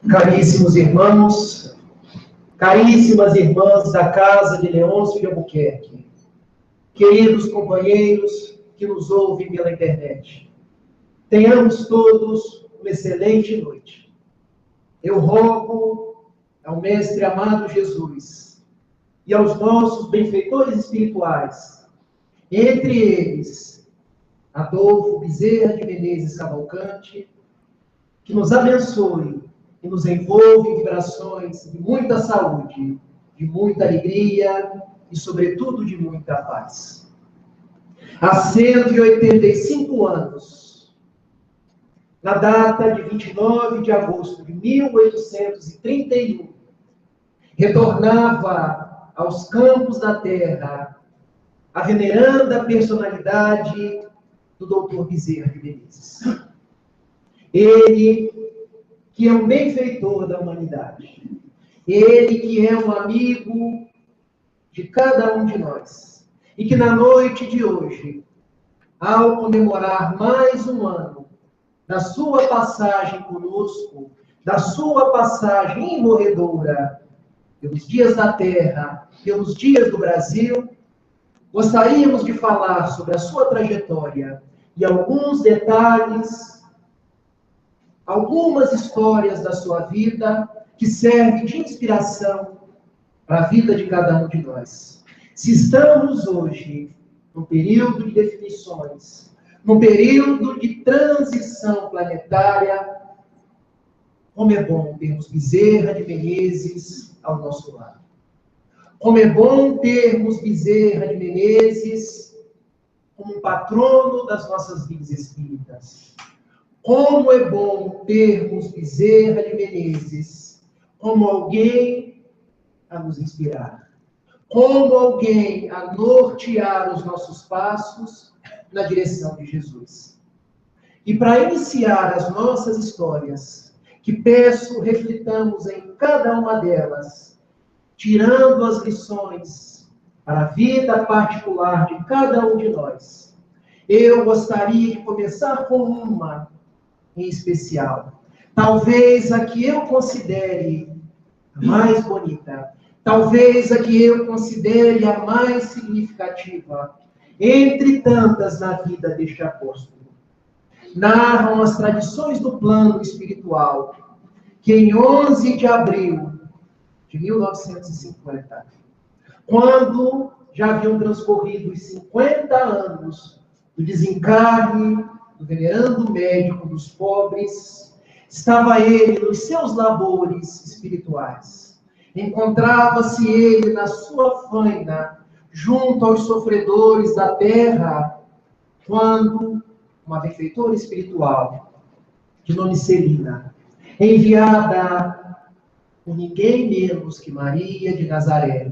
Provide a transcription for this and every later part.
Caríssimos irmãos, caríssimas irmãs da Casa de Leôncio de Albuquerque, queridos companheiros que nos ouvem pela internet, tenhamos todos uma excelente noite. Eu rogo ao Mestre amado Jesus e aos nossos benfeitores espirituais, entre eles, Adolfo Bezerra de Menezes Cavalcante, que nos abençoe e nos envolve em vibrações de muita saúde, de muita alegria e, sobretudo, de muita paz. Há 185 anos, na data de 29 de agosto de 1831, retornava aos campos da terra a veneranda personalidade do Dr. Bezerra de Menezes. Ele, que é um benfeitor da humanidade. Ele que é um amigo de cada um de nós. E que na noite de hoje, ao comemorar mais um ano da sua passagem conosco, da sua passagem imorredora pelos dias da terra, pelos dias do Brasil, gostaríamos de falar sobre a sua trajetória e alguns detalhes, algumas histórias da sua vida que servem de inspiração para a vida de cada um de nós. Se estamos hoje num período de definições, num período de transição planetária, como é bom termos Bezerra de Menezes ao nosso lado. Como é bom termos Bezerra de Menezes como um patrono das nossas vidas espíritas. Como é bom termos Bezerra de Menezes como alguém a nos inspirar, como alguém a nortear os nossos passos na direção de Jesus. E para iniciar as nossas histórias, que peço reflitamos em cada uma delas, tirando as lições para a vida particular de cada um de nós, eu gostaria de começar com uma em especial. Talvez a que eu considere a mais bonita, talvez a que eu considere a mais significativa, entre tantas na vida deste apóstolo. Narram as tradições do plano espiritual que em 11 de abril de 1950, quando já haviam transcorrido os 50 anos do desencarne do venerando médico dos pobres, estava ele nos seus labores espirituais. Encontrava-se ele na sua faina, junto aos sofredores da terra, quando uma benfeitora espiritual, de nome Celina, enviada por ninguém menos que Maria de Nazaré,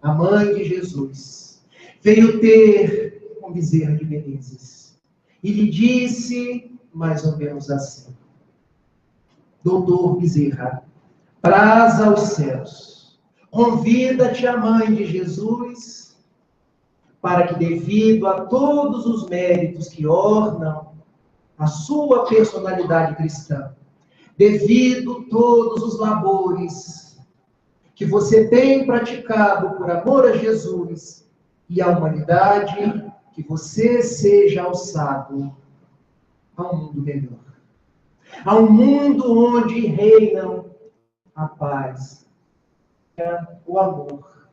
a mãe de Jesus, veio ter com Bezerra de Menezes e lhe disse mais ou menos assim: Doutor Bezerra, praz aos céus, convida-te a mãe de Jesus para que, devido a todos os méritos que ornam a sua personalidade cristã, devido a todos os labores que você tem praticado por amor a Jesus e à humanidade, que você seja alçado a um mundo melhor. A um mundo onde reinam a paz, o amor.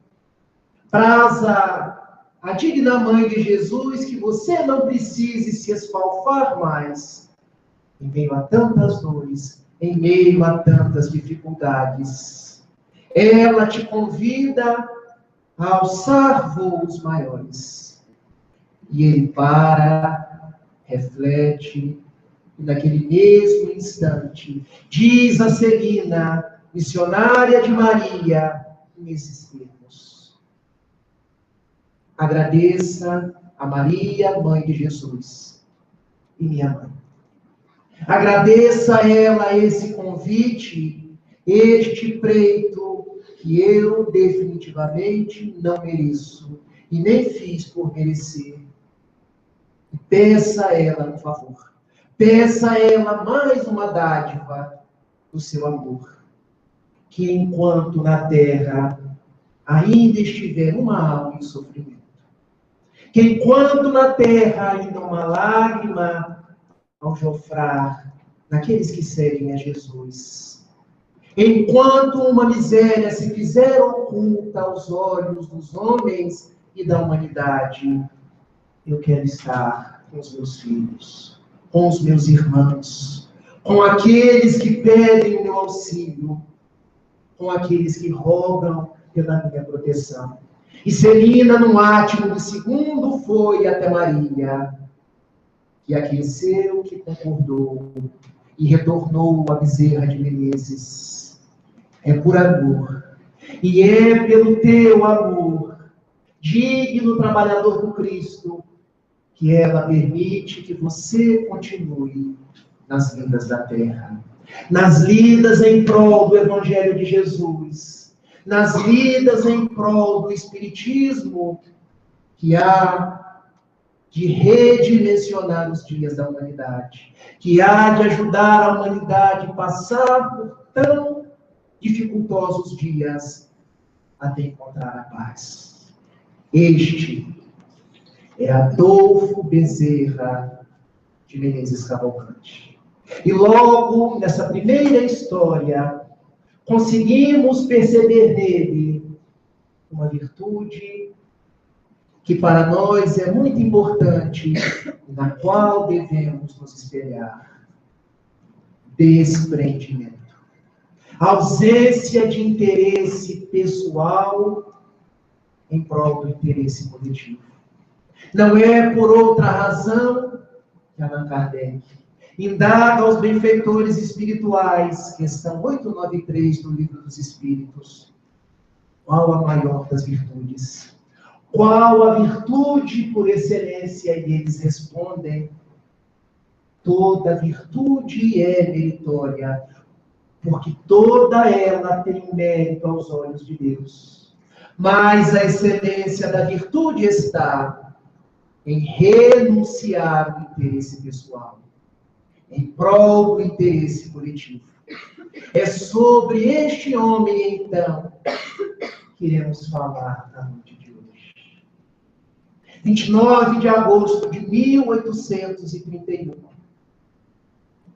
Praza a digna mãe de Jesus que você não precise se esfalfar mais em meio a tantas dores, em meio a tantas dificuldades. Ela te convida a alçar voos maiores. E ele para, reflete, e naquele mesmo instante diz a Celina, missionária de Maria, nesses termos: agradeça a Maria, mãe de Jesus, e minha mãe. Agradeça a ela esse convite, este preito que eu definitivamente não mereço e nem fiz por merecer. Peça a ela, por favor, Peça a ela mais uma dádiva do seu amor, que enquanto na terra ainda estiver uma alma em sofrimento, que enquanto na terra ainda uma lágrima aljofrar naqueles que seguem a Jesus, enquanto uma miséria se fizer oculta aos olhos dos homens e da humanidade, eu quero estar com os meus filhos, com os meus irmãos, com aqueles que pedem o meu auxílio, com aqueles que rogam pela minha proteção. E Celina, num átimo de segundo, foi até Maria, que aqueceu, que concordou, e retornou a Bezerra de Menezes. É por amor, e é pelo teu amor, digno trabalhador do Cristo, que ela permite que você continue nas vidas da terra, nas lidas em prol do Evangelho de Jesus, nas lidas em prol do Espiritismo, que há de redimensionar os dias da humanidade, que há de ajudar a humanidade a passar por tão dificultosos dias até encontrar a paz. Este é Adolfo Bezerra de Menezes Cavalcante. E logo, nessa primeira história, conseguimos perceber nele uma virtude que para nós é muito importante, na qual devemos nos espelhar: desprendimento. Ausência de interesse pessoal em prol do interesse coletivo. Não é por outra razão que Allan Kardec indaga aos benfeitores espirituais, questão 893 do Livro dos Espíritos, qual a maior das virtudes? Qual a virtude por excelência? E eles respondem: toda virtude é meritória, porque toda ela tem um mérito aos olhos de Deus. Mas a excelência da virtude está em renunciar ao interesse pessoal, em prol do interesse coletivo. É sobre este homem, então, que iremos falar na noite de hoje. 29 de agosto de 1831,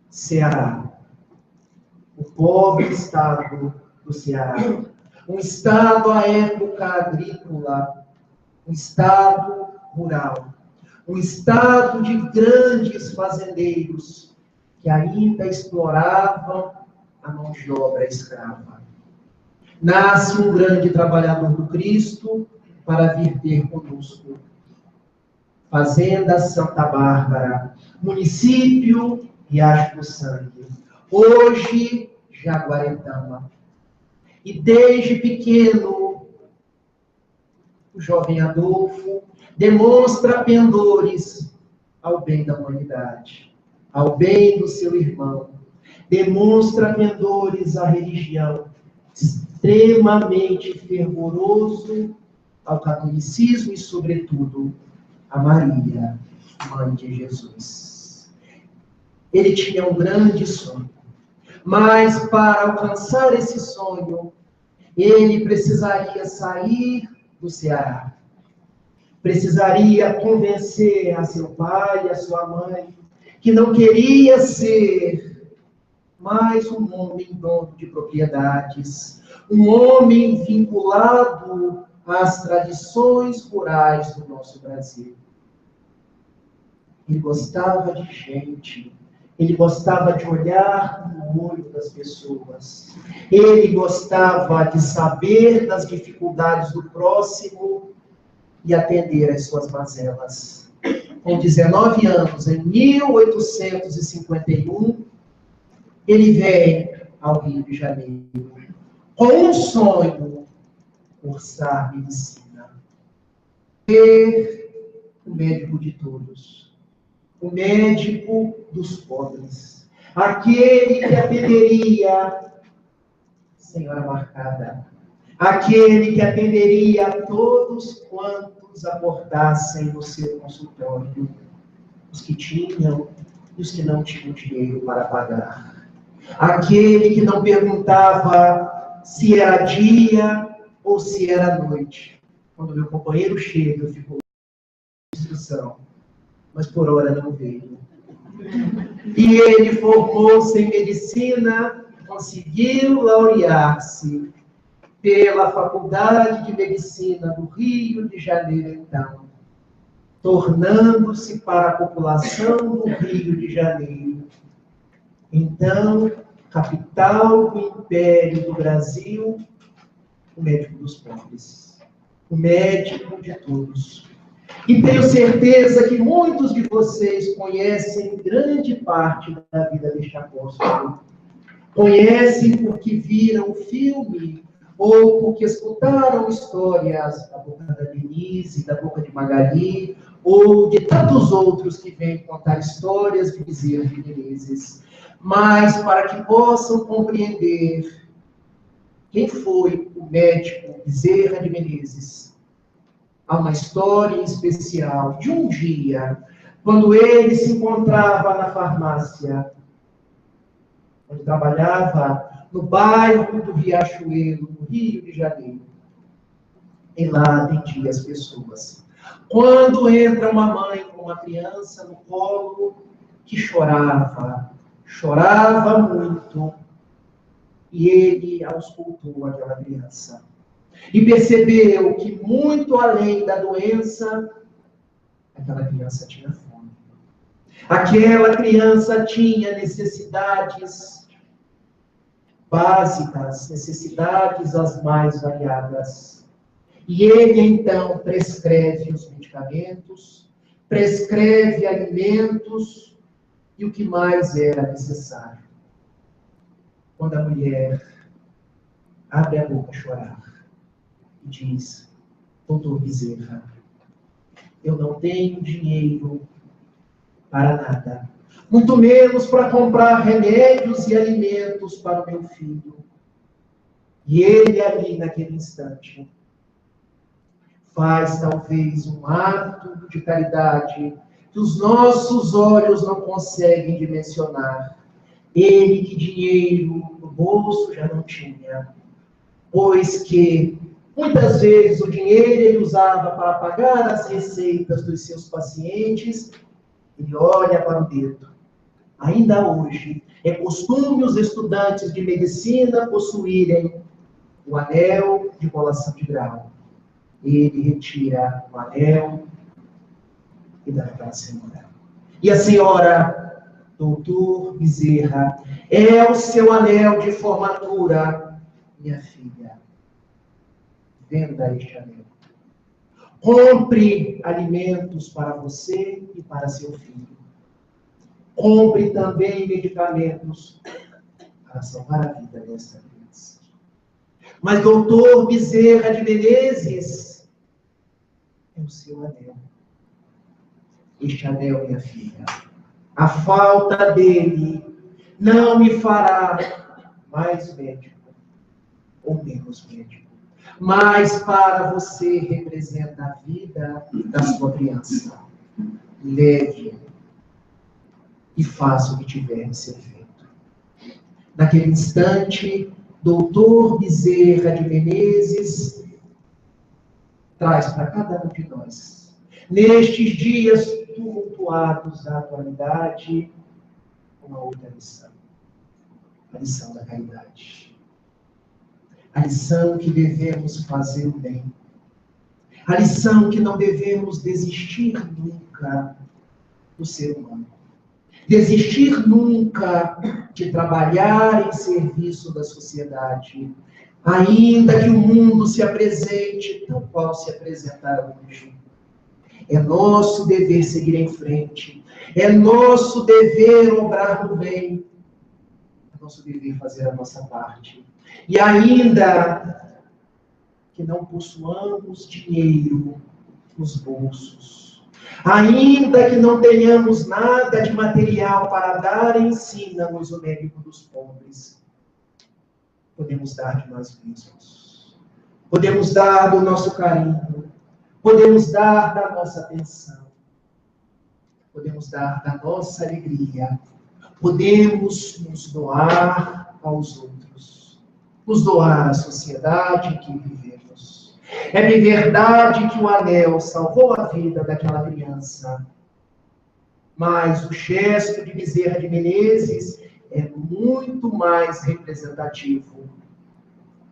Ceará. O pobre estado do Ceará. Um estado à época agrícola, um estado rural, um estado de grandes fazendeiros que ainda exploravam a mão de obra escrava. Nasce um grande trabalhador do Cristo para vir ter conosco. Fazenda Santa Bárbara, município Riacho do Sangue, hoje Jaguaretama. E desde pequeno, o jovem Adolfo demonstra pendores ao bem da humanidade, ao bem do seu irmão. Demonstra pendores à religião, extremamente fervoroso ao catolicismo e, sobretudo, a Maria, mãe de Jesus. Ele tinha um grande sonho, mas para alcançar esse sonho, ele precisaria sair do Ceará. Precisaria convencer a seu pai e a sua mãe que não queria ser mais um homem dono de propriedades, um homem vinculado às tradições rurais do nosso Brasil. Ele gostava de gente, ele gostava de olhar no olho das pessoas, ele gostava de saber das dificuldades do próximo e atender às suas mazelas. Com 19 anos, em 1851, ele vem ao Rio de Janeiro com um sonho: cursar medicina, ser o médico de todos, o médico dos pobres, aquele que atenderia, senhora marcada, aquele que atenderia a todos quantos abordassem no seu consultório, os que tinham e os que não tinham dinheiro para pagar. Aquele que não perguntava se era dia ou se era noite. Quando meu companheiro chega, eu fico com instrução, mas por hora não veio. E ele formou-se em medicina, conseguiu laurear-se pela Faculdade de Medicina do Rio de Janeiro, então, tornando-se para a população do Rio de Janeiro, então, capital do Império do Brasil, o médico dos pobres, o médico de todos. E tenho certeza que muitos de vocês conhecem grande parte da vida deste apóstolo. Conhecem porque viram o filme, ou porque escutaram histórias da boca da Denise, da boca de Magali, ou de tantos outros que vêm contar histórias de Bezerra de Menezes. Mas para que possam compreender quem foi o médico Bezerra de Menezes, há uma história especial de um dia, quando ele se encontrava na farmácia, onde trabalhava no bairro do Riachuelo, no Rio de Janeiro. E lá atendia as pessoas. Quando entra uma mãe com uma criança no colo que chorava muito, e ele auscultou aquela criança. E percebeu que, muito além da doença, aquela criança tinha fome. Aquela criança tinha necessidades básicas, necessidades as mais variadas. E ele, então, prescreve os medicamentos, prescreve alimentos e o que mais era necessário. Quando a mulher abre a boca a chorar e diz: doutor Bezerra, eu não tenho dinheiro para nada, muito menos para comprar remédios e alimentos para o meu filho. E ele ali, naquele instante, faz talvez um ato de caridade que os nossos olhos não conseguem dimensionar. Ele que dinheiro no bolso já não tinha, pois que muitas vezes o dinheiro ele usava para pagar as receitas dos seus pacientes. Ele olha para o dedo. Ainda hoje, é costume os estudantes de medicina possuírem o anel de colação de grau. Ele retira o anel e dá para a senhora. E a senhora, doutor Bezerra, é o seu anel de formatura, minha filha. Venda este anel. Compre alimentos para você e para seu filho. Compre também medicamentos para salvar a vida desta criança. Mas, doutor Bezerra de Menezes, é o seu anel. Este anel, minha filha, a falta dele não me fará mais médico ou menos médico. Mas para você representa a vida da sua criança. Leve e faça o que tiver de ser feito. Naquele instante, doutor Bezerra de Menezes traz para cada um de nós, nestes dias tumultuados da atualidade, uma outra lição. A lição da caridade. A lição que devemos fazer o bem. A lição que não devemos desistir nunca do ser humano. Desistir nunca de trabalhar em serviço da sociedade, ainda que o mundo se apresente tal qual se apresentará hoje. É nosso dever seguir em frente. É nosso dever obrar no bem. É nosso dever fazer a nossa parte. E ainda que não possuamos dinheiro nos bolsos, ainda que não tenhamos nada de material para dar, ensina-nos o médico dos pobres. Podemos dar de nós mesmos. Podemos dar do nosso carinho. Podemos dar da nossa atenção. podemos dar da nossa alegria, podemos nos doar aos outros, nos doar à sociedade em que vivemos. É de verdade que o anel salvou a vida daquela criança, mas o gesto de Bezerra de Menezes é muito mais representativo,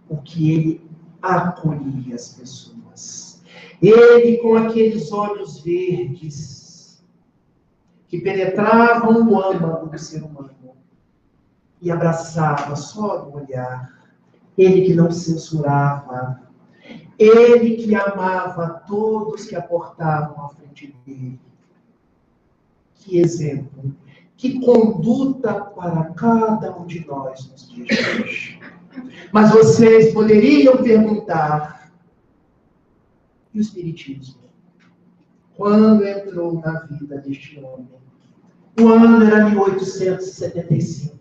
porque ele acolhia as pessoas. Ele, com aqueles olhos verdes, que penetravam o âmago do ser humano, e abraçava só no olhar. Ele que não censurava, ele que amava todos que aportavam à frente dele. Que exemplo, que conduta para cada um de nós nos dias de hoje. Mas vocês poderiam perguntar, e o Espiritismo? Quando entrou na vida deste homem? O ano era 1875.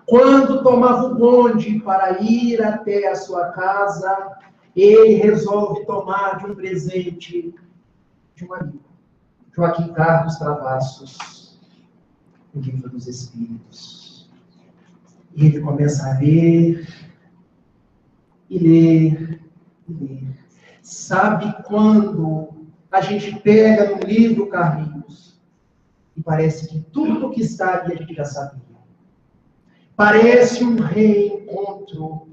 Quando tomava o bonde para ir até a sua casa, ele resolve tomar de um presente de um amigo, Joaquim Carlos Travassos, o Livro dos Espíritos. E ele começa a ler, e ler, e ler. Sabe quando a gente pega no livro, Carlinhos, e parece que tudo que está ali a gente já sabia. Parece um reencontro.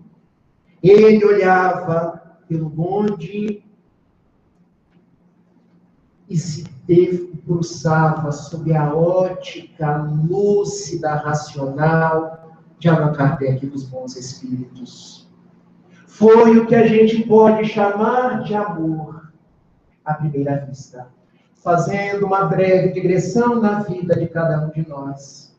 Ele olhava pelo bonde e se debruçava sob a ótica lúcida, racional de Allan Kardec e dos bons espíritos. Foi o que a gente pode chamar de amor à primeira vista, fazendo uma breve digressão na vida de cada um de nós.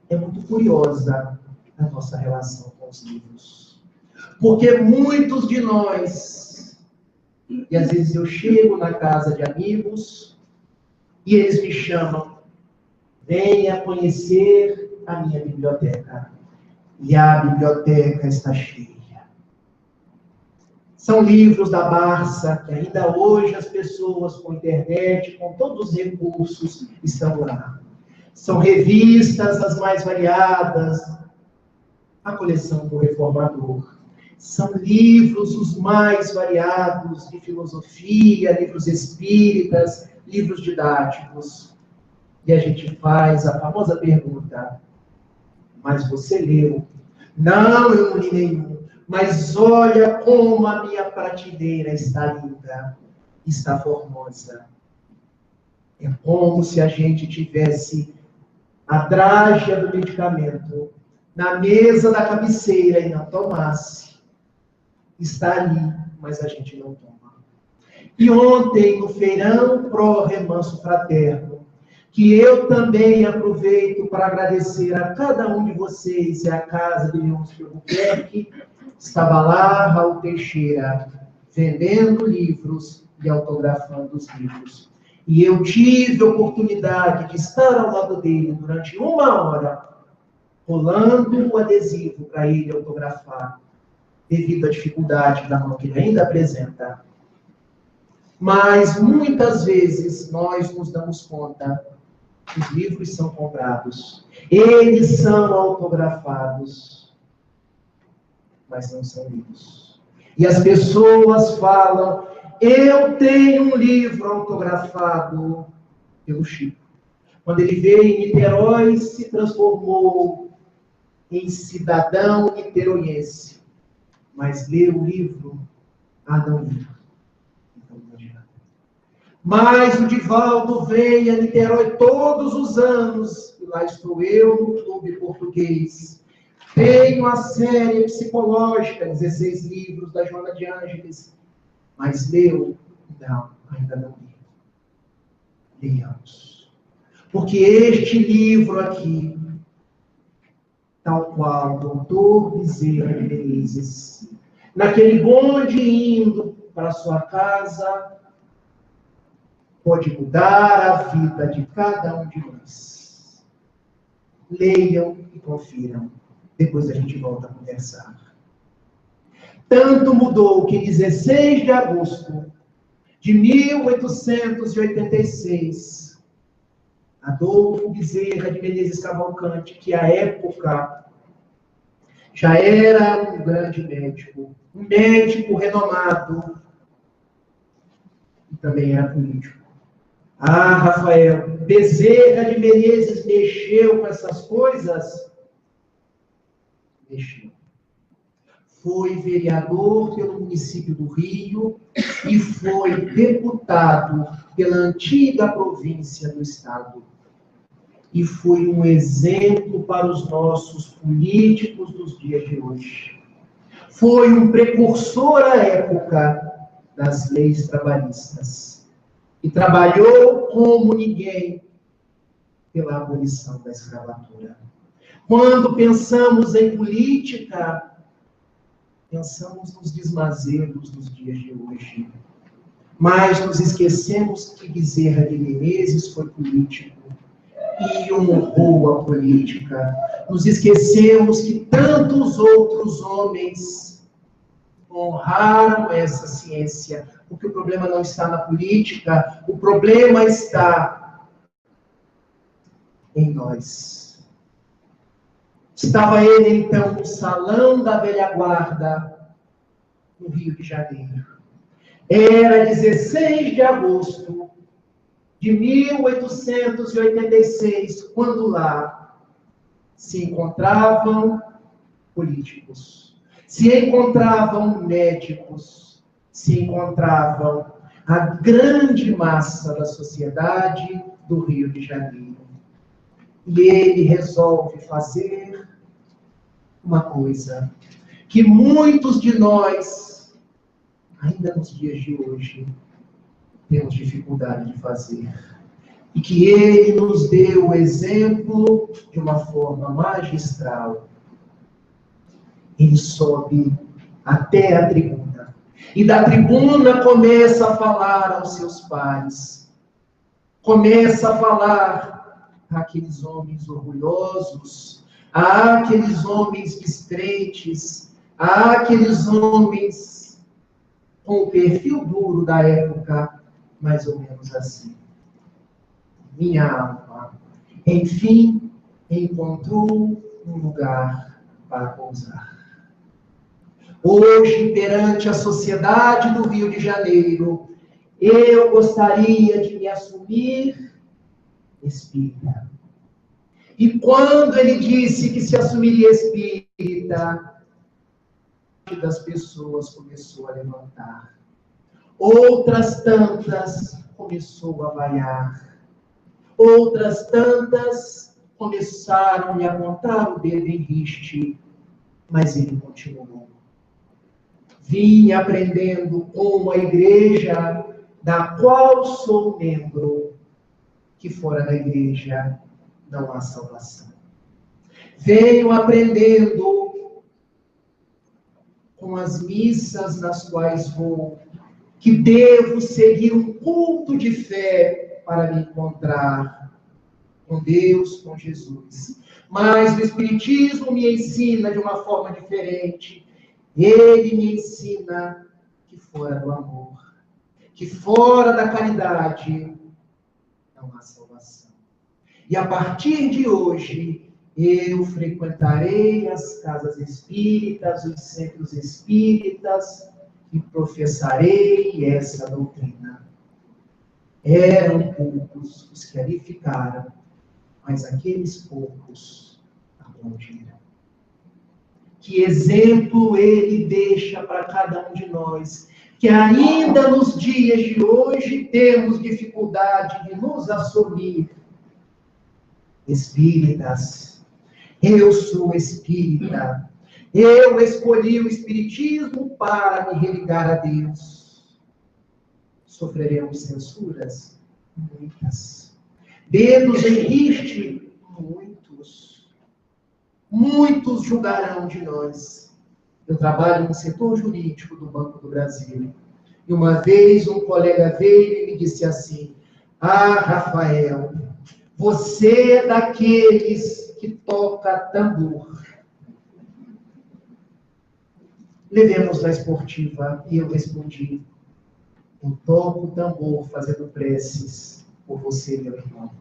É muito curiosa a nossa relação com os livros, porque muitos de nós, e às vezes eu chego na casa de amigos e eles me chamam, venha conhecer a minha biblioteca. E a biblioteca está cheia. São livros da Barça, que ainda hoje as pessoas com internet, com todos os recursos, estão lá. São revistas as mais variadas, a coleção do Reformador. São livros os mais variados de filosofia, livros espíritas, livros didáticos. E a gente faz a famosa pergunta, mas você leu? Não, eu não li nenhum. Mas olha como a minha prateleira está linda, está formosa. É como se a gente tivesse a drágia do medicamento na mesa da cabeceira e não tomasse. Está ali, mas a gente não toma. E ontem, no feirão Pro Remanso Fraterno, que eu também aproveito para agradecer a cada um de vocês e a Casa de Leões de Albuquerque, estava lá Raul Teixeira, vendendo livros e autografando os livros. E eu tive a oportunidade de estar ao lado dele durante 1 hora, rolando o adesivo para ele autografar, devido à dificuldade da mão que ele ainda apresenta. Mas, muitas vezes, nós nos damos conta que os livros são comprados, eles são autografados, mas não são lidos. E as pessoas falam, eu tenho um livro autografado pelo Chico. Quando ele veio em Niterói, se transformou em cidadão niteroiense. Mas ler o livro, não li. Então não adianta. Mas o Divaldo vem a Niterói todos os anos, e lá estou eu no Clube Português. Tenho a série psicológica, 16 livros da Joana de Ângeles. Mas leu? Não, ainda não li. Leiamos. Porque este livro aqui, tal qual o doutor Bezerra de Menezes, naquele bonde indo para a sua casa, pode mudar a vida de cada um de nós. Leiam e confiram. Depois a gente volta a conversar. Tanto mudou que 16 de agosto de 1886, Adolfo Bezerra de Menezes Cavalcante, que à época já era um grande médico, um médico renomado, e também era político. Ah, Rafael, Bezerra de Menezes mexeu com essas coisas? Mexeu. Foi vereador pelo município do Rio e foi deputado pela antiga província do Estado. E foi um exemplo para os nossos políticos dos dias de hoje. Foi um precursor à época das leis trabalhistas. E trabalhou como ninguém pela abolição da escravatura. Quando pensamos em política, pensamos nos desmazelos dos dias de hoje. Mas nos esquecemos que Bezerra de Menezes foi político e honrou a política. Nos esquecemos que tantos outros homens honraram essa ciência, porque o problema não está na política, o problema está em nós. Estava ele, então, no Salão da Velha Guarda, no Rio de Janeiro. Era 16 de agosto de 1886, quando lá se encontravam políticos, se encontravam médicos, se encontravam a grande massa da sociedade do Rio de Janeiro. E ele resolve fazer uma coisa que muitos de nós, ainda nos dias de hoje, temos dificuldade de fazer. E que ele nos deu o exemplo de uma forma magistral. Ele sobe até a tribuna. E da tribuna começa a falar aos seus pares. Começa a falar àqueles homens orgulhosos, àqueles homens descrentes, àqueles homens com o perfil duro da época, mais ou menos assim. Minha alma, enfim, encontrou um lugar para pousar. Hoje, perante a sociedade do Rio de Janeiro, eu gostaria de me assumir espírita. E quando ele disse que se assumiria espírita, das pessoas começou a levantar. Outras tantas começou a vaiar. Outras tantas começaram a lhe apontar o dedo em riste, mas ele continuou. Vim aprendendo com a igreja da qual sou membro, que fora da igreja não há salvação. Venho aprendendo com as missas nas quais vou, que devo seguir um culto de fé para me encontrar com Deus, com Jesus. Mas o Espiritismo me ensina de uma forma diferente. Ele me ensina que fora do amor, que fora da caridade, não há salvação. E a partir de hoje, eu frequentarei as casas espíritas, os centros espíritas, e professarei essa doutrina. Eram poucos os que ali ficaram, mas aqueles poucos aplaudiram. Que exemplo ele deixa para cada um de nós, que ainda nos dias de hoje temos dificuldade de nos assumir espíritas. Eu sou espírita. Eu escolhi o espiritismo para me religar a Deus. Sofreremos censuras? Muitas. Dedos em riste? Muitos. Muitos julgarão de nós. Eu trabalho no setor jurídico do Banco do Brasil. E uma vez um colega veio e me disse assim: ah, Rafael, você é daqueles que toca tambor. Levemos na esportiva. E eu respondi: eu toco tambor fazendo preces por você, meu irmão.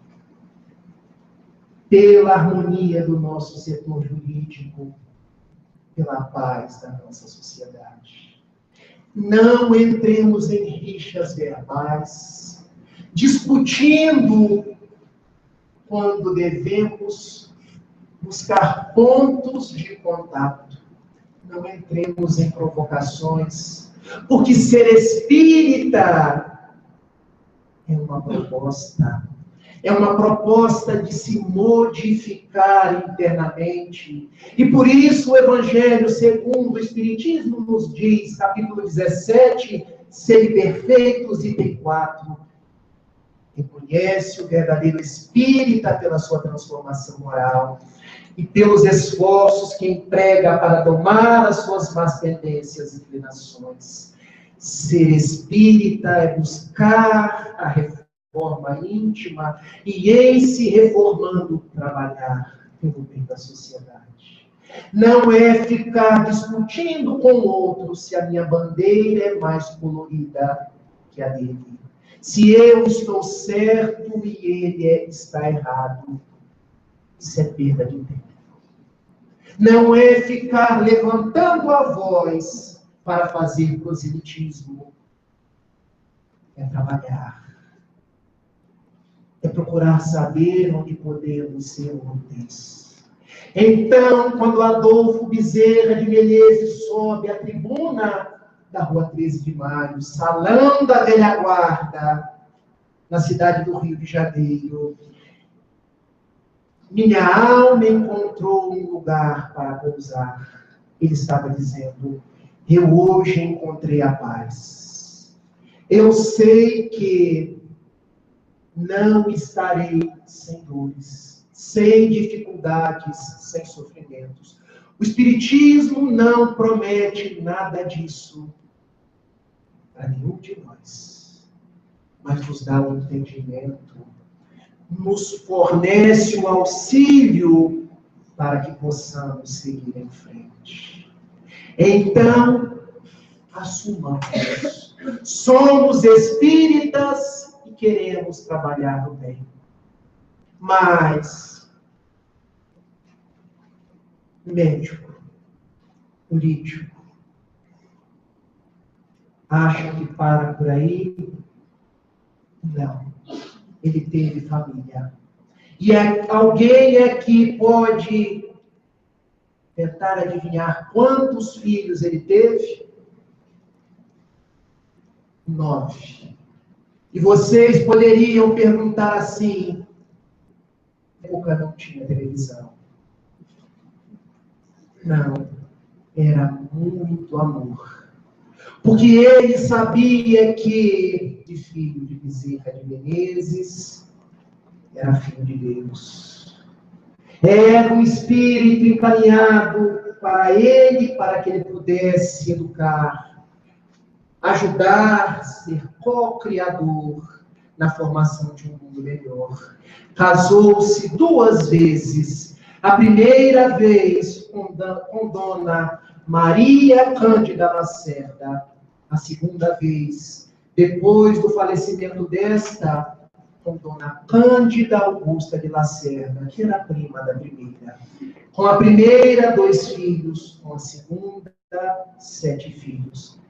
pela harmonia do nosso setor jurídico, pela paz da nossa sociedade. Não entremos em rixas verbais, discutindo quando devemos buscar pontos de contato. Não entremos em provocações, porque ser espírita é uma proposta de se modificar internamente. E por isso o Evangelho segundo o Espiritismo nos diz, capítulo 17, sede perfeitos, item 4, reconhece o verdadeiro espírita pela sua transformação moral e pelos esforços que emprega para domar as suas más tendências e inclinações. Ser espírita é buscar a reforma íntima e, em se reformando, trabalhar pelo bem da sociedade. Não é ficar discutindo com o outro se a minha bandeira é mais colorida que a dele. Se eu estou certo e ele está errado, isso é perda de tempo. Não é ficar levantando a voz para fazer proselitismo. É trabalhar. É procurar saber onde podemos ser úteis. Então, quando Adolfo Bezerra de Menezes sobe à tribuna da Rua 13 de Maio, salão da velha guarda, na cidade do Rio de Janeiro, minha alma encontrou um lugar para pousar. Ele estava dizendo, eu hoje encontrei a paz. Eu sei que não estarei sem dores, sem dificuldades, sem sofrimentos. O Espiritismo não promete nada disso para nenhum de nós, mas nos dá um entendimento, nos fornece o auxílio para que possamos seguir em frente. Então, assumamos. Somos espíritas e queremos trabalhar no bem. Mas, médico, político, acha que para por aí? Não. Ele teve família. E alguém aqui pode tentar adivinhar quantos filhos ele teve? 9. E vocês poderiam perguntar assim, na época não tinha televisão. Não, era muito amor. Porque ele sabia que de filho de Bezerra de Menezes era filho de Deus. Era um espírito encaminhado para ele, para que ele pudesse educar, ajudar, ser co-criador na formação de um mundo melhor. Casou-se 2 vezes. A primeira vez com Dona Maria Cândida Lacerda. A segunda vez, depois do falecimento desta, com Dona Cândida Augusta de Lacerda, que era prima da primeira. Com a primeira, 2 filhos. Com a segunda, 7 filhos.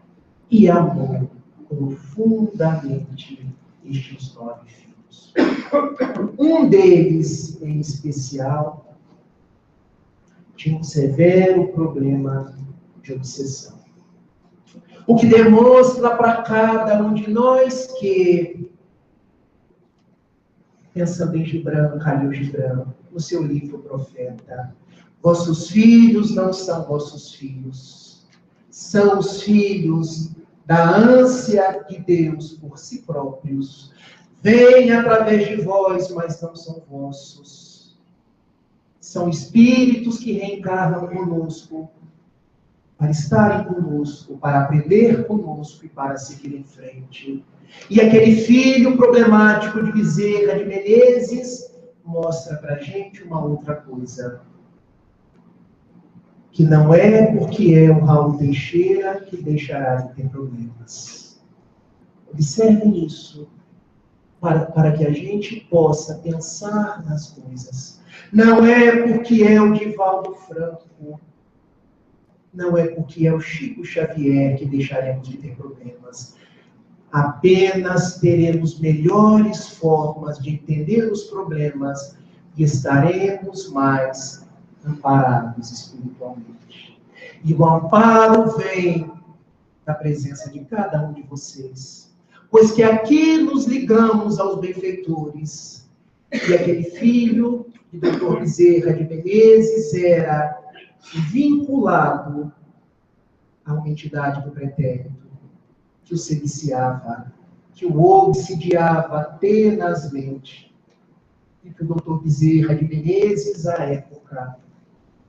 E amou profundamente estes 9 filhos. Um deles, em especial, tinha um severo problema de obsessão. O que demonstra para cada um de nós que, pensando em Gibran, Khalil Gibran, no seu livro Profeta, vossos filhos não são vossos filhos, são os filhos da ânsia de Deus por si próprios. Vêm através de vós, mas não são vossos. São espíritos que reencarnam conosco, para estarem conosco, para aprender conosco e para seguir em frente. E aquele filho problemático de Bezerra de Menezes mostra para a gente uma outra coisa. Que não é porque é o Raul Teixeira que deixará de ter problemas. Observem isso, para que a gente possa pensar nas coisas. Não é porque é o Divaldo Franco, não é porque é o Chico Xavier que deixaremos de ter problemas. Apenas teremos melhores formas de entender os problemas e estaremos mais amparados espiritualmente. E o amparo vem da presença de cada um de vocês, pois que aqui nos ligamos aos benfeitores, e aquele filho de Dr. Bezerra de Menezes era vinculado a uma entidade do pretérito, que o sediciava, que o obsidiava tenazmente, e que o Dr. Bezerra de Menezes, à época,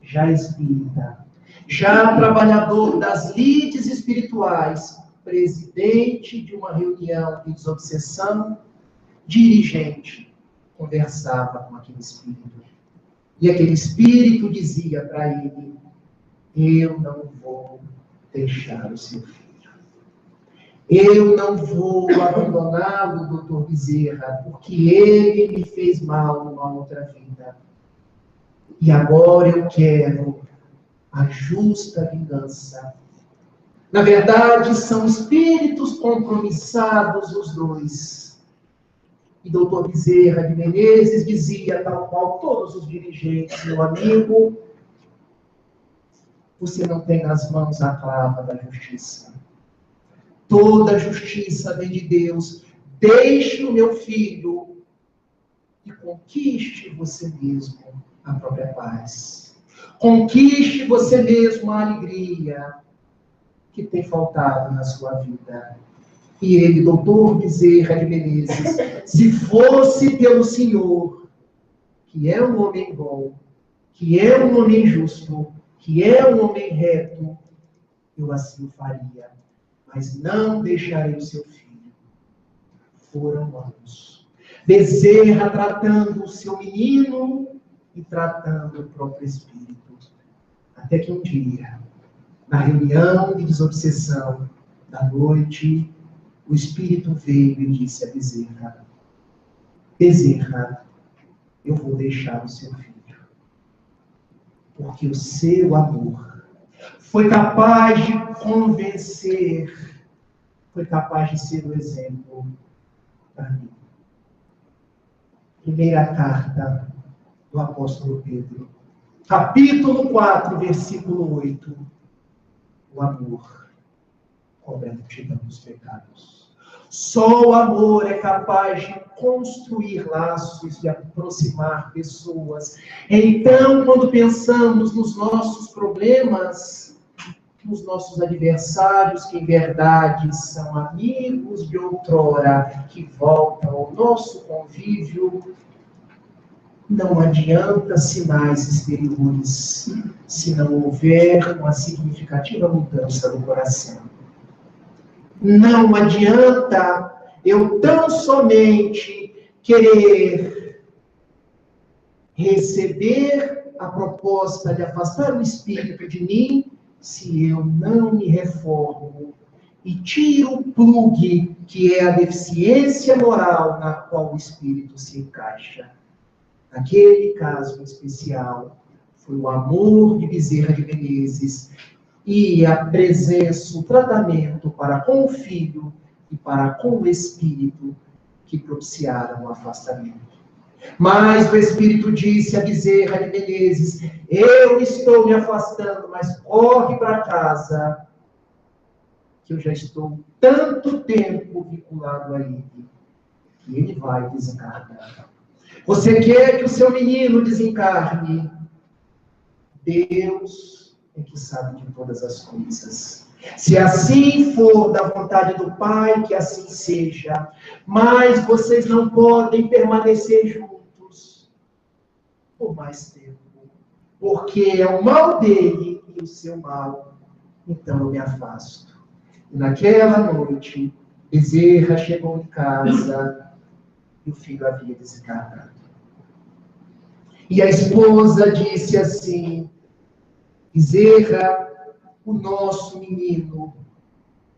já espírita, já trabalhador das lides espirituais, presidente de uma reunião de desobsessão, dirigente, conversava com aquele espírito. E aquele espírito dizia para ele: eu não vou deixar o seu filho. Eu não vou abandoná-lo, doutor Bezerra, porque ele me fez mal numa outra vida. E agora eu quero a justa vingança. Na verdade, são espíritos compromissados os dois. E doutor Bezerra de Menezes dizia, tal qual todos os dirigentes: meu amigo, você não tem nas mãos a clava da justiça. Toda justiça vem de Deus. Deixe o meu filho e conquiste você mesmo a própria paz. Conquiste você mesmo a alegria que tem faltado na sua vida. E ele, doutor Bezerra de Menezes, se fosse pelo Senhor, que é um homem bom, que é um homem justo, que é um homem reto, eu assim o faria. Mas não deixarei o seu filho. Foram anos. Bezerra tratando o seu menino e tratando o próprio espírito. Até que um dia, na reunião de desobsessão da noite, o espírito veio e disse a Bezerra: Bezerra, eu vou deixar o seu filho. Porque o seu amor foi capaz de convencer, foi capaz de ser o exemplo para mim. Primeira carta do apóstolo Pedro, capítulo 4, versículo 8. O amor cobre a multidão dos pecados. Só o amor é capaz de construir laços, de aproximar pessoas. Então, quando pensamos nos nossos problemas, nos nossos adversários, que em verdade são amigos de outrora, que voltam ao nosso convívio, não adianta sinais exteriores, se não houver uma significativa mudança do coração. Não adianta eu tão somente querer receber a proposta de afastar o espírito de mim, se eu não me reformo e tiro o plugue, que é a deficiência moral na qual o espírito se encaixa. Naquele caso especial, foi o amor de Bezerra de Menezes e a presença, o tratamento para com o filho e para com o espírito que propiciaram o afastamento. Mas o espírito disse a Bezerra de Menezes: eu estou me afastando, mas corre para casa, que eu já estou tanto tempo vinculado a ele, que ele vai desencarnar. Você quer que o seu menino desencarne? Deus é que sabe de todas as coisas. Se assim for da vontade do Pai, que assim seja. Mas vocês não podem permanecer juntos por mais tempo, porque é o mal dele e o seu mal. Então eu me afasto. E naquela noite, Bezerra chegou em casa e o filho havia desencarnado. E a esposa disse assim: Bezerra, o nosso menino,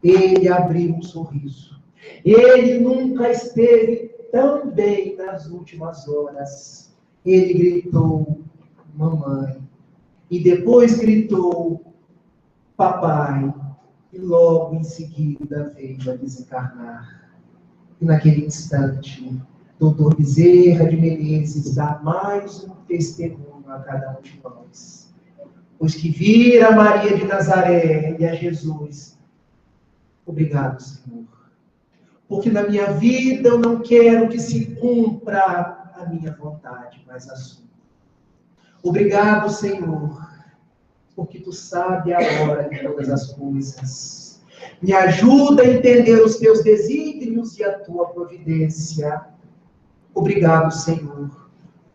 ele abriu um sorriso. Ele nunca esteve tão bem nas últimas horas. Ele gritou, mamãe, e depois gritou, papai, e logo em seguida veio a desencarnar. E naquele instante, Dr. Bezerra de Menezes dá mais um testemunho a cada um de nós. Os que viram a Maria de Nazaré e a Jesus, obrigado, Senhor. Porque na minha vida eu não quero que se cumpra a minha vontade, mas a sua. Obrigado, Senhor, porque tu sabe a hora de todas as coisas. Me ajuda a entender os teus desígnios e a tua providência. Obrigado, Senhor,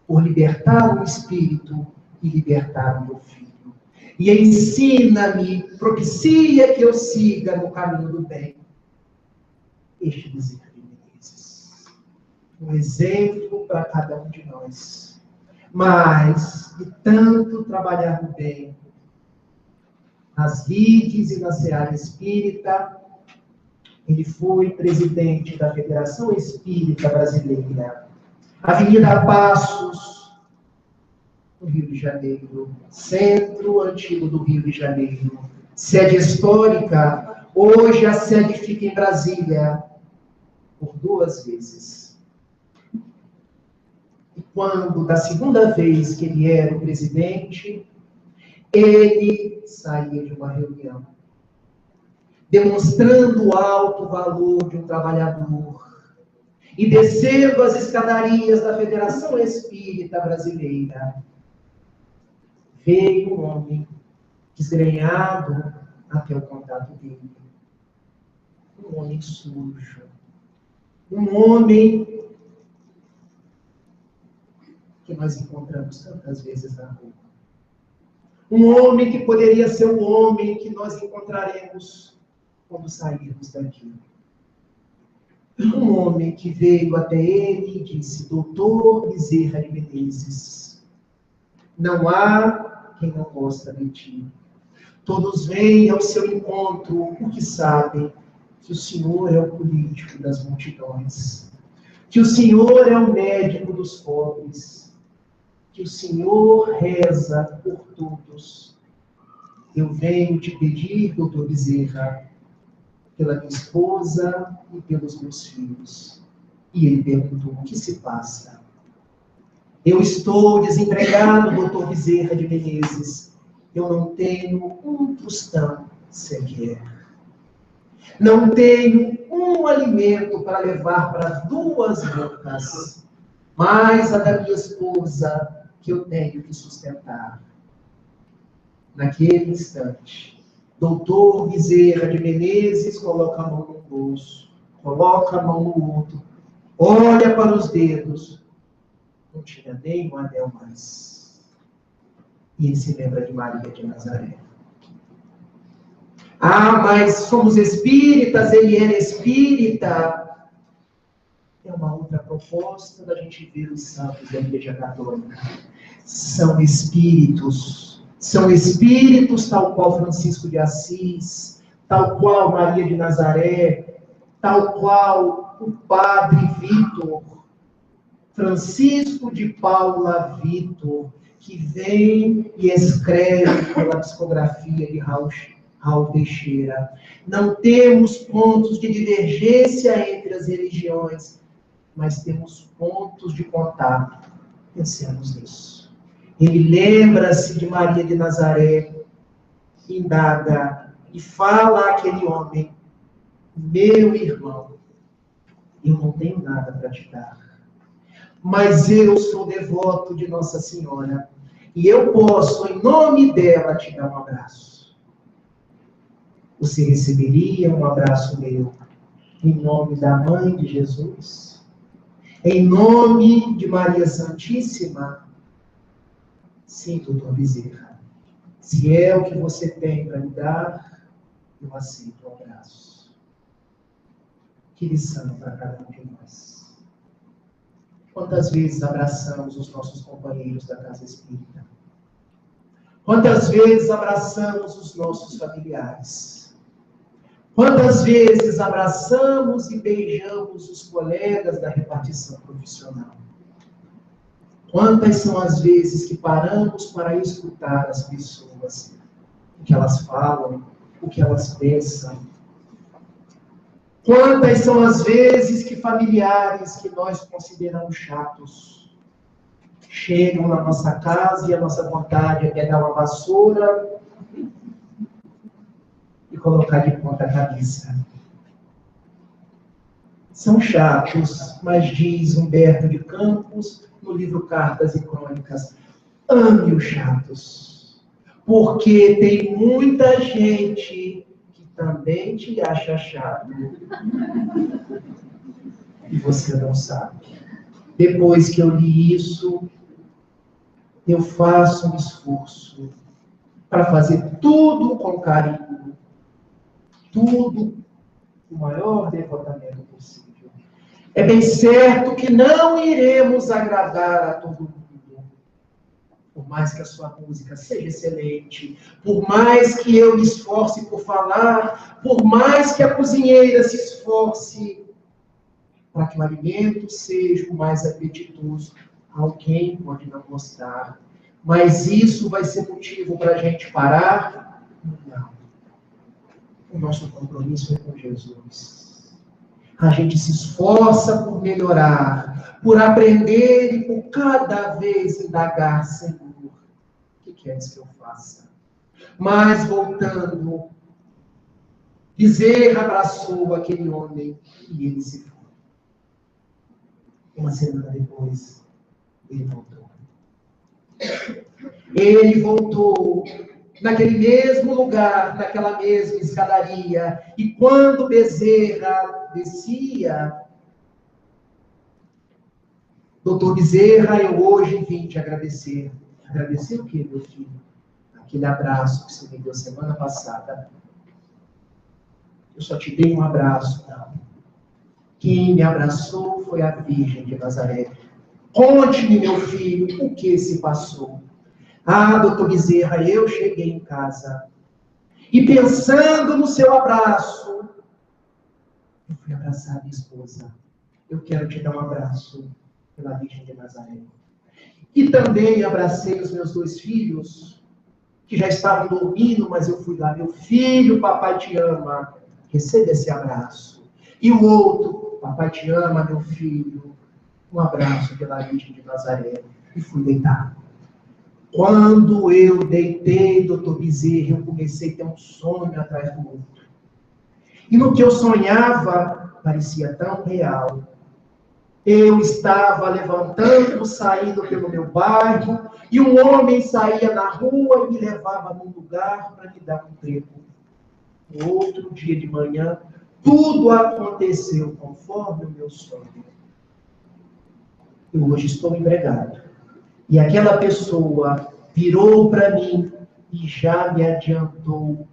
por libertar o espírito e libertar o meu filho. E ensina-me, propicia que eu siga no caminho do bem. Este Bezerra de Menezes. Um exemplo para cada um de nós. Mas, de tanto trabalhar no bem, nas lides e na seara espírita, ele foi presidente da Federação Espírita Brasileira. Avenida Passos, no Rio de Janeiro. Centro Antigo do Rio de Janeiro. Sede histórica. Hoje a sede fica em Brasília. Por 2 vezes. E quando, da segunda vez que ele era o presidente, ele saía de uma reunião, demonstrando o alto valor de um trabalhador, e descendo as escadarias da Federação Espírita Brasileira, veio um homem desgrenhado até o contato dele. Um homem sujo. Um homem que nós encontramos tantas vezes na rua. Um homem que poderia ser o homem que nós encontraremos quando sairmos daqui. Um homem que veio até ele e disse, Doutor Bezerra de Menezes, não há quem não gosta de ti. Todos vêm ao seu encontro porque sabem que o Senhor é o político das multidões, que o Senhor é o médico dos pobres, que o Senhor reza por todos. Eu venho te pedir, doutor Bezerra, pela minha esposa e pelos meus filhos. E ele perguntou, o que se passa? Eu estou desempregado, doutor Bezerra de Menezes. Eu não tenho um tostão sequer. Não tenho um alimento para levar para 2 bocas, mais a da minha esposa, que eu tenho que sustentar. Naquele instante, doutor Bezerra de Menezes coloca a mão no bolso, coloca a mão no outro, olha para os dedos, não tinha nem um anel mais. E ele se lembra de Maria de Nazaré. Ah, mas somos espíritas, ele era espírita. É uma outra proposta da gente ver os santos da Igreja Católica. São espíritos tal qual Francisco de Assis, tal qual Maria de Nazaré, tal qual o Padre Vitor, Francisco de Paula Vitor, que vem e escreve pela psicografia de Raul Teixeira. Não temos pontos de divergência entre as religiões, mas temos pontos de contato. Pensemos nisso. Ele lembra-se de Maria de Nazaré, indaga e fala àquele homem, meu irmão, eu não tenho nada para te dar, mas eu sou devoto de Nossa Senhora e eu posso, em nome dela, te dar um abraço. Você receberia um abraço meu em nome da Mãe de Jesus? Em nome de Maria Santíssima? Sim, doutor Bezerra. Se é o que você tem para me dar, eu aceito o abraço. Que lição para cada um de nós. Quantas vezes abraçamos os nossos companheiros da casa espírita? Quantas vezes abraçamos os nossos familiares? Quantas vezes abraçamos e beijamos os colegas da repartição profissional? Quantas são as vezes que paramos para escutar as pessoas, o que elas falam, o que elas pensam? Quantas são as vezes que familiares que nós consideramos chatos chegam na nossa casa e a nossa vontade é pegar uma vassoura e colocar de ponta cabeça? São chatos, mas diz Humberto de Campos, no livro Cartas e Crônicas, ame os chatos, porque tem muita gente que também te acha chato e você não sabe. Depois que eu li isso, eu faço um esforço para fazer tudo com carinho, tudo com o maior devotamento possível. É bem certo que não iremos agradar a todo mundo. Por mais que a sua música seja excelente, por mais que eu me esforce por falar, por mais que a cozinheira se esforce para que o alimento seja o mais apetitoso, alguém pode não gostar. Mas isso vai ser motivo para a gente parar? Não. O nosso compromisso é com Jesus. A gente se esforça por melhorar, por aprender e por cada vez indagar, Senhor, o que queres que eu faça? Mas, voltando, Bezerra abraçou aquele homem e ele se foi. Uma semana depois, ele voltou. Ele voltou naquele mesmo lugar, naquela mesma escadaria. E quando Bezerra descia, doutor Bezerra, eu hoje vim te agradecer. Agradecer o quê, meu filho? Aquele abraço que você me deu semana passada. Eu só te dei um abraço, não. Quem me abraçou foi a Virgem de Nazaré. Conte-me, meu filho, o que se passou. Ah, doutor Bezerra, eu cheguei em casa e pensando no seu abraço, eu fui abraçar a minha esposa. Eu quero te dar um abraço pela Virgem de Nazaré. E também abracei os meus 2 filhos, que já estavam dormindo, mas eu fui lá. Meu filho, papai te ama. Receba esse abraço. E o outro, papai te ama, meu filho. Um abraço pela Virgem de Nazaré. E fui deitar. Quando eu deitei, doutor Bezerra, eu comecei a ter um sonho atrás do outro. E no que eu sonhava, parecia tão real. Eu estava levantando, saindo pelo meu bairro, e um homem saía na rua e me levava num lugar para me dar um treco. No outro dia de manhã, tudo aconteceu conforme o meu sonho. Eu hoje estou empregado. E aquela pessoa virou para mim e já me adiantou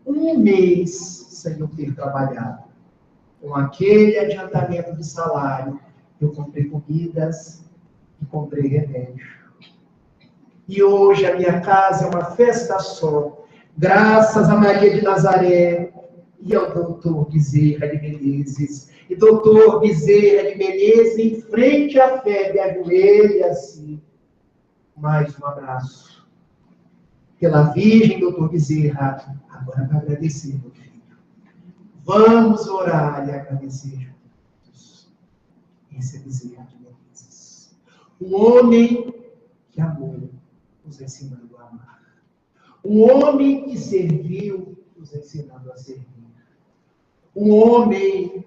1 mês sem eu ter trabalhado. Com aquele adiantamento de salário, eu comprei comidas e comprei remédio. E hoje a minha casa é uma festa só, graças a Maria de Nazaré e ao doutor Bezerra de Menezes. E doutor Bezerra de Menezes, em frente à febre, ajoelha-se. Mais um abraço. Pela Virgem, doutor Bezerra, agora para agradecer, meu filho. Vamos orar e agradecer juntos. Esse é Bezerra de Menezes. Um homem que amou, nos ensinando a amar. Um homem que serviu, nos ensinando a servir. Um homem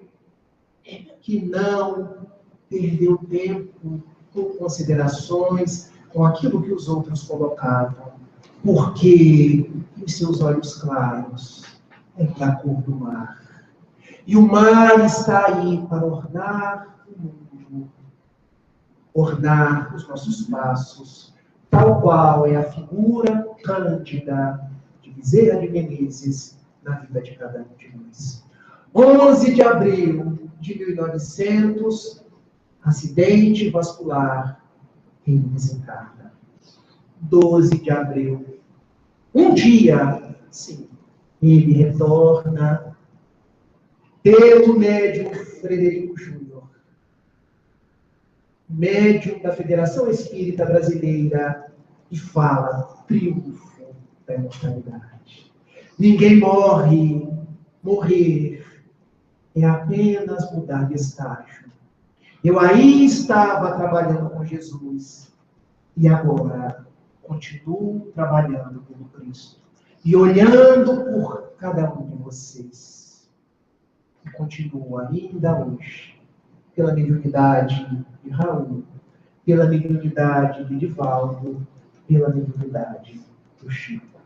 que não perdeu tempo com considerações, com aquilo que os outros colocavam, porque os seus olhos claros é da cor do mar. E o mar está aí para ornar o mundo, ornar os nossos passos, tal qual é a figura cândida de Bezerra de Menezes na vida de cada um de nós. 11 de abril de 1900, acidente vascular, ele desencarna. 12 de abril, um dia, sim, ele retorna pelo médium Frederico Júnior. médium da Federação Espírita Brasileira, e fala: triunfo da imortalidade. Ninguém morre. Morrer é apenas mudar de estágio. Eu aí estava trabalhando com Jesus e agora continuo trabalhando por Cristo e olhando por cada um de vocês. E continuo ainda hoje, pela mediunidade de Raul, pela mediunidade de Divaldo, pela mediunidade do Chico.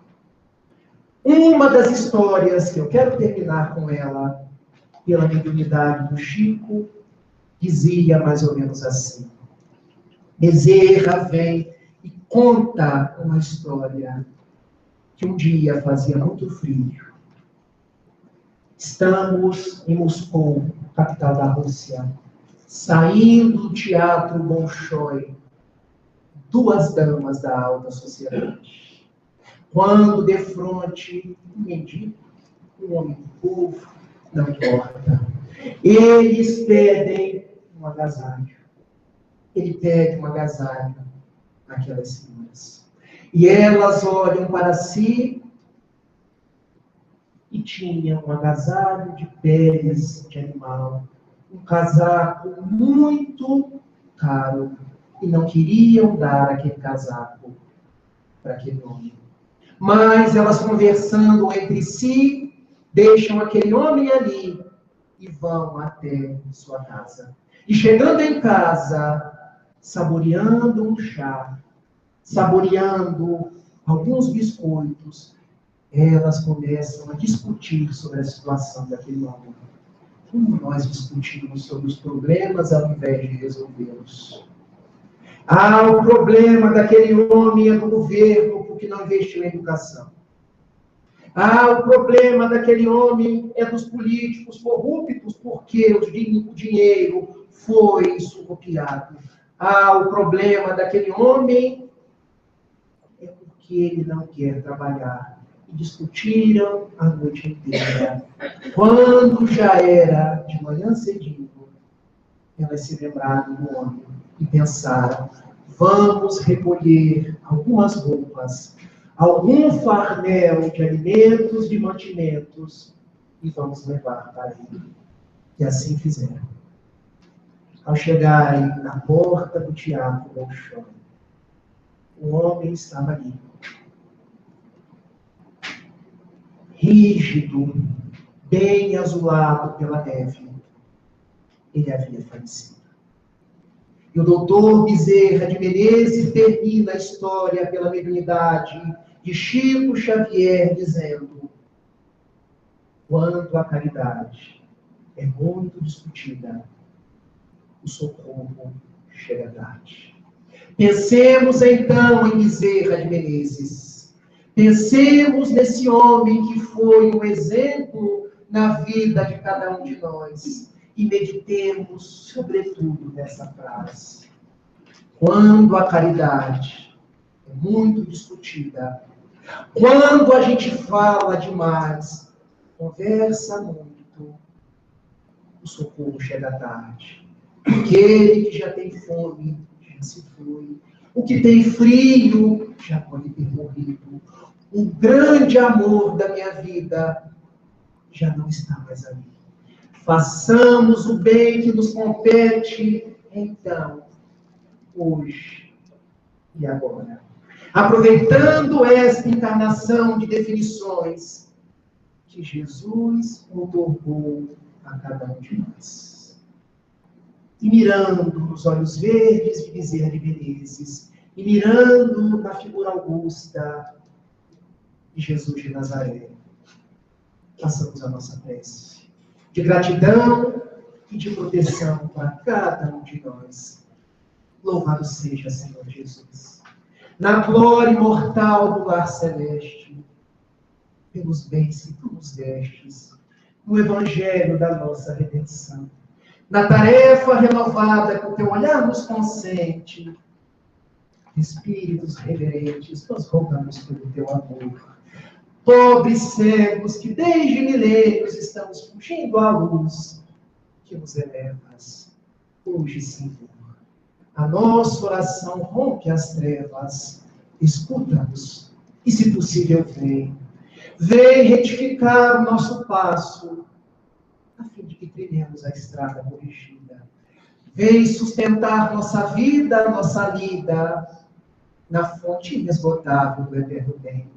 Uma das histórias que eu quero terminar com ela, pela mediunidade do Chico, dizia mais ou menos assim: Bezerra vem e conta uma história que um dia fazia muito frio. Estamos em Moscou, capital da Rússia, saindo do Teatro Bolshoi, duas damas da alta sociedade. Quando defronte um mendigo, um homem do povo, não importa. Eles pedem um agasalho. Ele pede um agasalho àquelas senhoras. E elas olham para si e tinham um agasalho de peles de animal, um casaco muito caro, e não queriam dar aquele casaco para aquele homem. Mas elas, conversando entre si, deixam aquele homem ali e vão até sua casa. E chegando em casa, saboreando um chá, saboreando alguns biscoitos, elas começam a discutir sobre a situação daquele homem. Como nós discutimos sobre os problemas ao invés de resolvê-los? O problema daquele homem é do governo, porque não investiu em educação. O problema daquele homem é dos políticos corruptos, porque o dinheiro foi surrupiado. O problema daquele homem é porque ele não quer trabalhar. E discutiram a noite inteira. Quando já era de manhã cedinho, elas se lembraram do homem e pensaram: vamos recolher algumas roupas, algum farnel de alimentos, de mantimentos, e vamos levar para ele. E assim fizeram. Ao chegarem na porta do Teatro Bolshoi, o homem estava ali, rígido, bem azulado pela neve. Ele havia falecido. E o doutor Bezerra de Menezes termina a história pela mediunidade de Chico Xavier, dizendo: quando a caridade é muito discutida, o socorro chega tarde. Pensemos então em Bezerra de Menezes. Pensemos nesse homem que foi um exemplo na vida de cada um de nós. E meditemos, sobretudo, nessa frase. Quando a caridade é muito discutida, quando a gente fala demais, conversa muito, o socorro chega tarde. Aquele que já tem fome, já se foi. O que tem frio, já pode ter morrido. O grande amor da minha vida já não está mais ali. Façamos o bem que nos compete, então, hoje e agora. Aproveitando esta encarnação de definições que Jesus otorgou a cada um de nós. E mirando nos olhos verdes de Bezerra de Menezes, e mirando na figura augusta de Jesus de Nazaré, façamos a nossa prece de gratidão e de proteção para cada um de nós. Louvado seja, Senhor Jesus, na glória imortal do lar celeste, pelos bens que tu nos destes, no evangelho da nossa redenção, na tarefa renovada que o teu olhar nos consente. Espíritos reverentes, nós rogamos pelo teu amor. Pobres cegos que desde milênios estamos fugindo à luz que nos elevas hoje, Senhor. A nossa oração rompe as trevas. Escuta-nos e, se possível, vem. Vem retificar o nosso passo, a fim de que trilhemos a estrada corrigida. Vem sustentar nossa vida, nossa lida, na fonte inesgotável do eterno bem.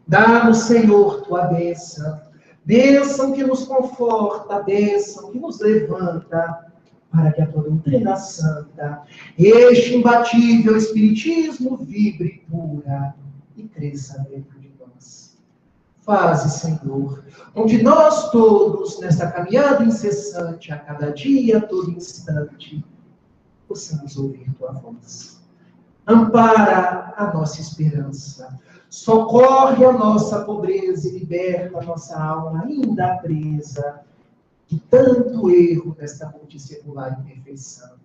Dá-nos, Senhor, tua bênção, bênção que nos conforta, bênção que nos levanta, para que a tua doutrina santa, este imbatível espiritismo, vibre pura e cresça dentro de nós. Faze, Senhor, onde nós todos, nesta caminhada incessante, a cada dia, a todo instante, possamos ouvir tua voz. Ampara a nossa esperança, socorre a nossa pobreza e liberta a nossa alma ainda presa de tanto erro desta multissecular imperfeição.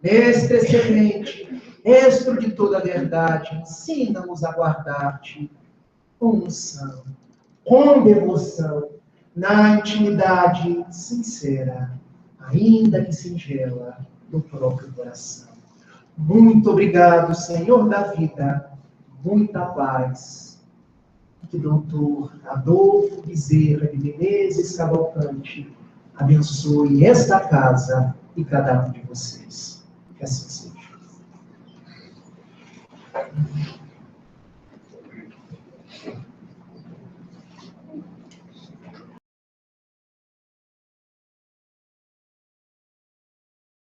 Mestre excelente, Mestre de toda a verdade, ensina-nos a guardar-te com unção, com devoção, na intimidade sincera, ainda que singela, do próprio coração. Muito obrigado, Senhor da vida, muita paz. Que o doutor Adolfo Bezerra de Menezes Cavalcante abençoe esta casa e cada um de vocês. Que assim seja.